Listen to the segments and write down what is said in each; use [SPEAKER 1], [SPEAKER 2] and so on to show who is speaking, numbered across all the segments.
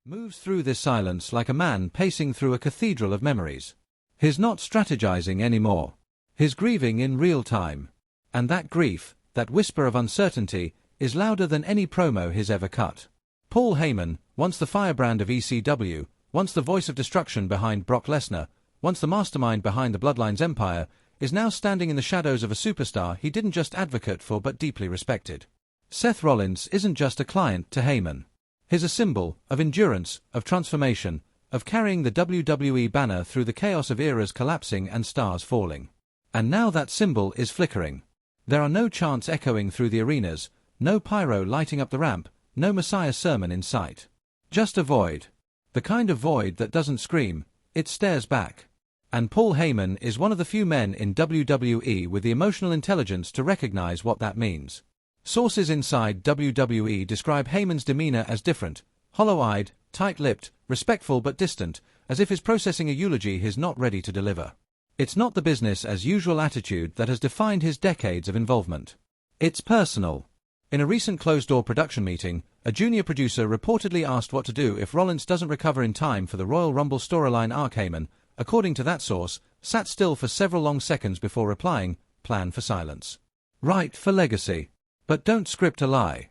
[SPEAKER 1] moves through this silence like a man pacing through a cathedral of memories. He's not strategizing anymore. He's grieving in real time. And that grief, that whisper of uncertainty, is louder than any promo he's ever cut. Paul Heyman, once the firebrand of ECW, once the voice of destruction behind Brock Lesnar, once the mastermind behind the Bloodline's empire, is now standing in the shadows of a superstar he didn't just advocate for but deeply respected. Seth Rollins isn't just a client to Heyman. He's a symbol of endurance, of transformation, of carrying the WWE banner through the chaos of eras collapsing and stars falling. And now that symbol is flickering. There are no chants echoing through the arenas, no pyro lighting up the ramp, no Messiah sermon in sight. Just a void. The kind of void that doesn't scream, it stares back. And Paul Heyman is one of the few men in WWE with the emotional intelligence to recognize what that means. Sources inside WWE describe Heyman's demeanor as different, hollow-eyed, tight-lipped, respectful but distant, as if he's processing a eulogy he's not ready to deliver. It's not the business-as-usual attitude that has defined his decades of involvement. It's personal. In a recent closed-door production meeting, a junior producer reportedly asked what to do if Rollins doesn't recover in time for the Royal Rumble storyline arc. Heyman, according to that source, sat still for several long seconds before replying, "Plan for silence. Write for legacy. But don't script a lie."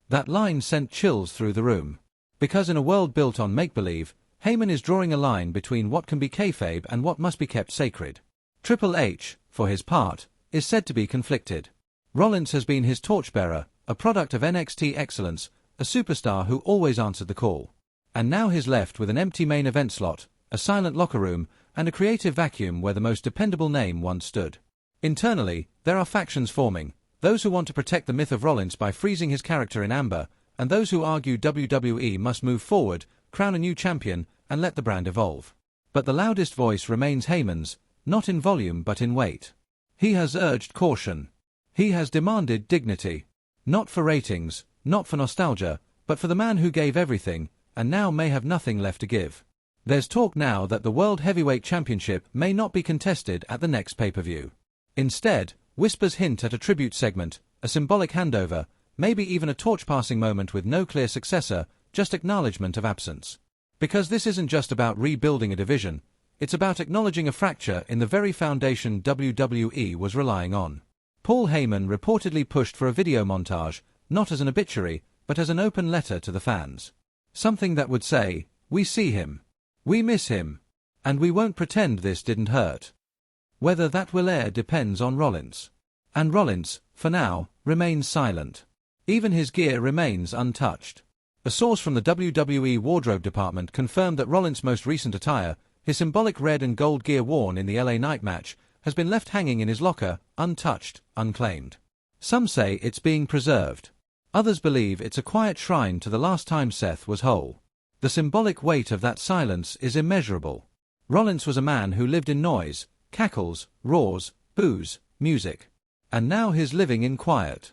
[SPEAKER 1] That line sent chills through the room. Because in a world built on make-believe, Heyman is drawing a line between what can be kayfabe and what must be kept sacred. Triple H, for his part, is said to be conflicted. Rollins has been his torchbearer, a product of NXT excellence, a superstar who always answered the call. And now he's left with an empty main event slot, a silent locker room, and a creative vacuum where the most dependable name once stood. Internally, there are factions forming. Those who want to protect the myth of Rollins by freezing his character in amber, and those who argue WWE must move forward, crown a new champion, and let the brand evolve. But the loudest voice remains Heyman's, not in volume but in weight. He has urged caution. He has demanded dignity. Not for ratings, not for nostalgia, but for the man who gave everything, and now may have nothing left to give. There's talk now that the World Heavyweight Championship may not be contested at the next pay-per-view. Instead, whispers hint at a tribute segment, a symbolic handover, maybe even a torch-passing moment with no clear successor, just acknowledgement of absence. Because this isn't just about rebuilding a division, it's about acknowledging a fracture in the very foundation WWE was relying on. Paul Heyman reportedly pushed for a video montage, not as an obituary, but as an open letter to the fans. Something that would say, "We see him. We miss him. And we won't pretend this didn't hurt." Whether that will air depends on Rollins. And Rollins, for now, remains silent. Even his gear remains untouched. A source from the WWE wardrobe department confirmed that Rollins' most recent attire, his symbolic red and gold gear worn in the LA Knight match, has been left hanging in his locker, untouched, unclaimed. Some say it's being preserved. Others believe it's a quiet shrine to the last time Seth was whole. The symbolic weight of that silence is immeasurable. Rollins was a man who lived in noise, cackles, roars, boos, music. And now he's living in quiet.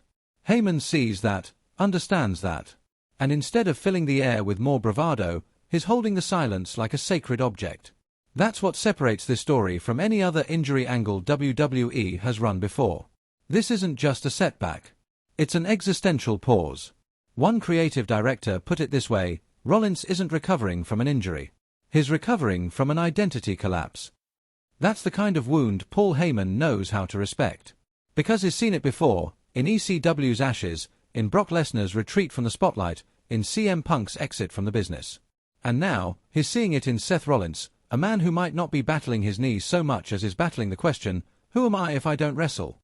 [SPEAKER 1] Heyman sees that, understands that. And instead of filling the air with more bravado, he's holding the silence like a sacred object. That's what separates this story from any other injury angle WWE has run before. This isn't just a setback. It's an existential pause. One creative director put it this way: Rollins isn't recovering from an injury. He's recovering from an identity collapse. That's the kind of wound Paul Heyman knows how to respect. Because he's seen it before, in ECW's ashes, in Brock Lesnar's retreat from the spotlight, in CM Punk's exit from the business. And now, he's seeing it in Seth Rollins, a man who might not be battling his knees so much as is battling the question, who am I if I don't wrestle?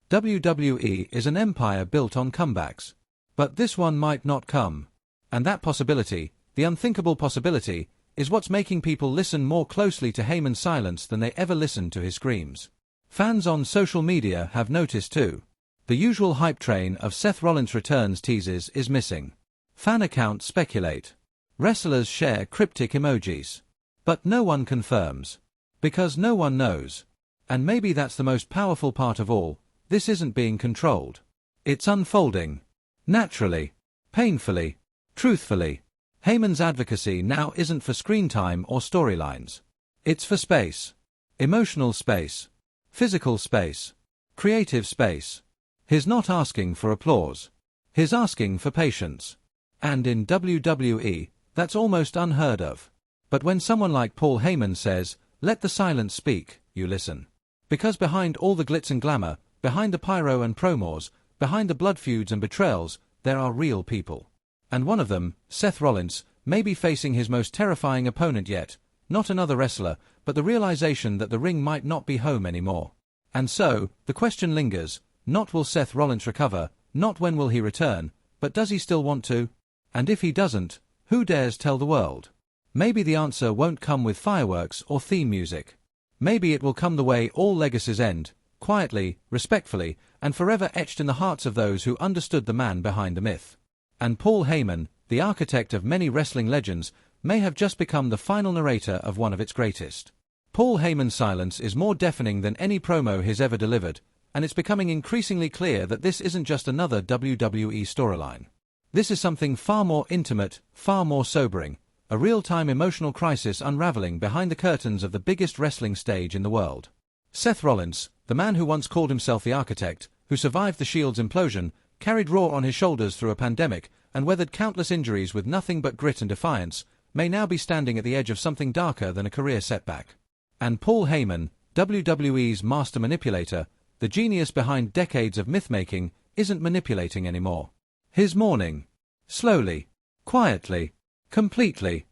[SPEAKER 1] WWE is an empire built on comebacks. But this one might not come. And that possibility, the unthinkable possibility, is what's making people listen more closely to Heyman's silence than they ever listened to his screams. Fans on social media have noticed too. The usual hype train of Seth Rollins' returns teases is missing. Fan accounts speculate. Wrestlers share cryptic emojis. But no one confirms. Because no one knows. And maybe that's the most powerful part of all, this isn't being controlled. It's unfolding. Naturally. Painfully. Truthfully. Heyman's advocacy now isn't for screen time or storylines. It's for space. Emotional space. Physical space. Creative space. He's not asking for applause. He's asking for patience. And in WWE, That's almost unheard of. But when someone like Paul Heyman says, "Let the silence speak," you listen. Because behind all the glitz and glamour, behind the pyro and promos, behind the blood feuds and betrayals, there are real people. And one of them, Seth Rollins, may be facing his most terrifying opponent yet, not another wrestler, but the realization that the ring might not be home anymore. And so, the question lingers, not will Seth Rollins recover, not when will he return, but does he still want to? And if he doesn't, who dares tell the world? Maybe the answer won't come with fireworks or theme music. Maybe it will come the way all legacies end, quietly, respectfully, and forever etched in the hearts of those who understood the man behind the myth. And Paul Heyman, the architect of many wrestling legends, may have just become the final narrator of one of its greatest. Paul Heyman's silence is more deafening than any promo he's ever delivered, and it's becoming increasingly clear that this isn't just another WWE storyline. This is something far more intimate, far more sobering, a real-time emotional crisis unraveling behind the curtains of the biggest wrestling stage in the world. Seth Rollins, the man who once called himself the architect, who survived the Shield's implosion, carried Raw on his shoulders through a pandemic, and weathered countless injuries with nothing but grit and defiance, may now be standing at the edge of something darker than a career setback. And Paul Heyman, WWE's master manipulator, the genius behind decades of myth-making, isn't manipulating anymore. He's mourning. Slowly. Quietly. Completely.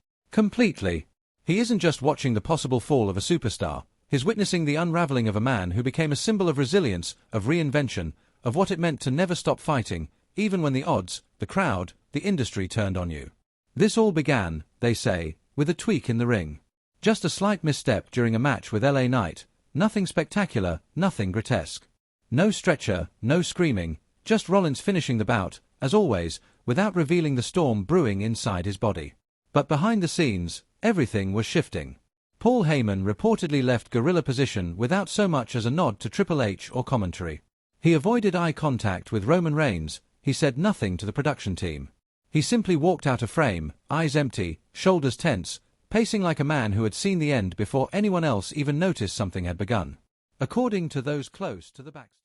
[SPEAKER 1] He isn't just watching the possible fall of a superstar, he's witnessing the unraveling of a man who became a symbol of resilience, of reinvention, of what it meant to never stop fighting, even when the odds, the crowd, the industry turned on you. This all began, they say, with a tweak in the ring. Just a slight misstep during a match with LA Knight, nothing spectacular, nothing grotesque. No stretcher, no screaming, just Rollins finishing the bout, as always, without revealing the storm brewing inside his body. But behind the scenes, everything was shifting. Paul Heyman reportedly left gorilla position without so much as a nod to Triple H or commentary. He avoided eye contact with Roman Reigns, he said nothing to the production team. He simply walked out of frame, eyes empty, shoulders tense, pacing like a man who had seen the end before anyone else even noticed something had begun. According to those close to the backstage.